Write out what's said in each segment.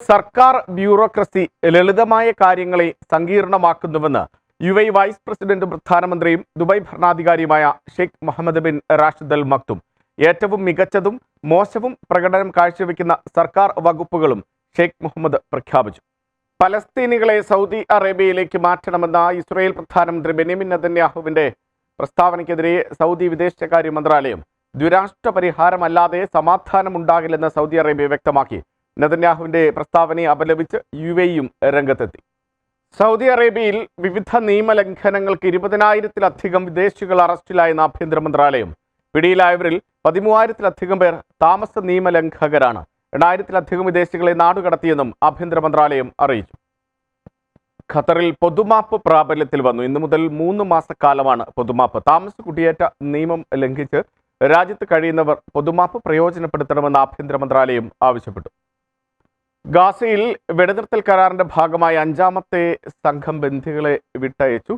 സർക്കാർ ബ്യൂറോക്രസി ലളിതമായ കാര്യങ്ങളെ സങ്കീർണമാക്കുന്നുവെന്ന് UAE വൈസ് പ്രസിഡന്റും പ്രധാനമന്ത്രിയും ദുബായ് ഭരണാധികാരിയുമായ Sheikh Mohammed bin Rashid Al Maktoum. ഏറ്റവും മികച്ചതും മോശവും പ്രകടനം കാഴ്ചവെക്കുന്ന സർക്കാർ വകുപ്പുകളും ഷെയ്ഖ് മുഹമ്മദ് പ്രഖ്യാപിച്ചു. പലസ്തീനികളെ സൗദി അറേബ്യയിലേക്ക് മാറ്റണമെന്ന ഇസ്രായേൽ പ്രധാനമന്ത്രി ബെന്യാമിൻ നെതന്യാഹുവിന്റെ പ്രസ്താവനയ്ക്കെതിരെ സൗദി വിദേശകാര്യ മന്ത്രാലയം ദ്വിരാഷ്ട്ര പരിഹാരമല്ലാതെ സമാധാനമുണ്ടാകില്ലെന്ന് സൗദി അറേബ്യ വ്യക്തമാക്കി. നെതന്യാഹുവിന്റെ പ്രസ്താവനയെ അപലപിച്ച് UAEയും രംഗത്തെത്തി. സൗദി അറേബ്യയിൽ വിവിധ നിയമലംഘനങ്ങൾക്ക് 20,000-ലധികം വിദേശികൾ അറസ്റ്റിലായെന്ന് ആഭ്യന്തര മന്ത്രാലയം. പിടിയിലായവരിൽ 13,000-ലധികം പേർ താമസ നിയമലംഘകരാണ്. 8,000-ലധികം വിദേശികളെ നാടുകടത്തിയെന്നും ആഭ്യന്തര മന്ത്രാലയം അറിയിച്ചു. ഖത്തറിൽ പൊതുമാപ്പ് പ്രാബല്യത്തിൽ വന്നു. ഇന്നു മുതൽ 3 മാസക്കാലമാണ് പൊതുമാപ്പ്. താമസ കുടിയേറ്റ നിയമം ലംഘിച്ച് രാജ്യത്ത് കഴിയുന്നവർ പൊതുമാപ്പ് പ്രയോജനപ്പെടുത്തണമെന്ന് ആഭ്യന്തര മന്ത്രാലയം ആവശ്യപ്പെട്ടു. ഗാസയിൽ വെടിനിർത്തൽ കരാറിന്റെ ഭാഗമായി 5ാമത്തെ സംഘം ബന്ദികളെ വിട്ടയച്ചു.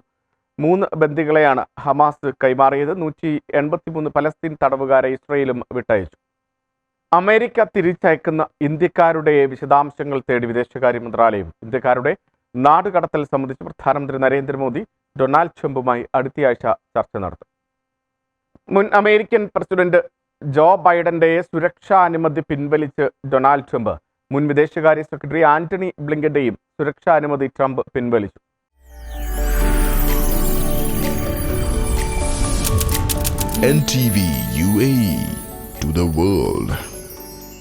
3 ബന്ദികളെയാണ് ഹമാസ് കൈമാറിയത്. 183 പലസ്തീൻ തടവുകാരെ ഇസ്രയേലും വിട്ടയച്ചു. അമേരിക്ക തിരിച്ചയക്കുന്ന ഇന്ത്യക്കാരുടെ വിശദാംശങ്ങൾ തേടി വിദേശകാര്യ മന്ത്രാലയം. ഇന്ത്യക്കാരുടെ നാടുകടത്തൽ സംബന്ധിച്ച് പ്രധാനമന്ത്രി നരേന്ദ്രമോദി ഡൊണാൾഡ് ട്രംപുമായി അടുത്തയാഴ്ച ചർച്ച നടത്തും. മുൻ അമേരിക്കൻ പ്രസിഡന്റ് ജോ ബൈഡന്റെ സുരക്ഷാ അനുമതി പിൻവലിച്ച് ഡൊണാൾഡ് ട്രംപ്. മുൻ വിദേശകാര്യ സെക്രട്ടറി ആന്റണി ബ്ലിങ്കന്റെയും സുരക്ഷാ അനുമതി ട്രംപ് പിൻവലിച്ചു. NTV UAE to the world.